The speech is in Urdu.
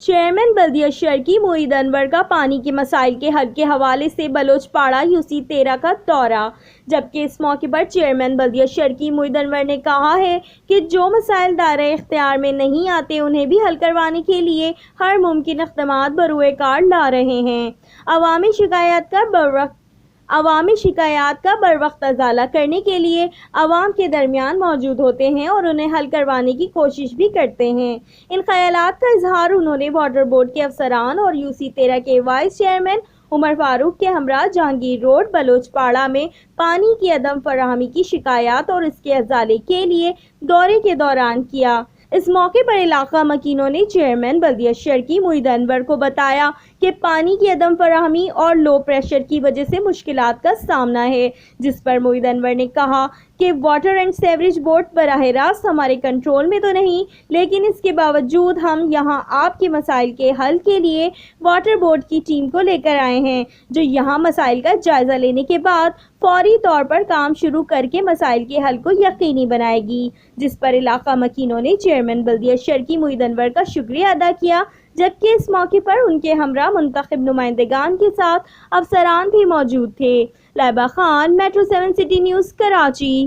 چیئرمین بلدیہ شرقی معید انور کا پانی کے مسائل کے حل کے حوالے سے بلوچ پاڑہ UC 13 کا دورہ، جبکہ اس موقع پر چیئرمین بلدیہ شرقی معید انور نے کہا ہے کہ جو مسائل دائرہ اختیار میں نہیں آتے انہیں بھی حل کروانے کے لیے ہر ممکن اقدامات بروئے کار لا رہے ہیں۔ عوامی شکایات کا بروقت ازالہ کرنے کے لیے عوام کے درمیان موجود ہوتے ہیں اور انہیں حل کروانے کی کوشش بھی کرتے ہیں۔ ان خیالات کا اظہار انہوں نے واٹر بورڈ کے افسران اور UC 13 کے وائس چیئرمین عمر فاروق کے ہمراہ جہانگیر روڈ بلوچ پاڑہ میں پانی کی عدم فراہمی کی شکایات اور اس کے ازالے کے لیے دورے کے دوران کیا۔ اس موقع پر علاقہ مکینوں نے چیئرمین بلدیہ شرقی معید انور کو بتایا کہ پانی کی عدم فراہمی اور لو پریشر کی وجہ سے مشکلات کا سامنا ہے، جس پر معید انور نے کہا کہ واٹر اینڈ سیوریج بورڈ براہ راست ہمارے کنٹرول میں تو نہیں، لیکن اس کے باوجود ہم یہاں آپ کے مسائل کے حل کے لیے واٹر بورڈ کی ٹیم کو لے کر آئے ہیں، جو یہاں مسائل کا جائزہ لینے کے بعد فوری طور پر کام شروع کر کے مسائل کے حل کو یقینی بنائے گی، جس پر علاقہ مکینوں نے چیئرمین بلدیہ شرقی معید انور کا شکریہ ادا کیا، جبکہ اس موقع پر ان کے ہمراہ منتخب نمائندگان کے ساتھ افسران بھی موجود تھے۔ Laiba Khan, metro 7 city news, Karachi.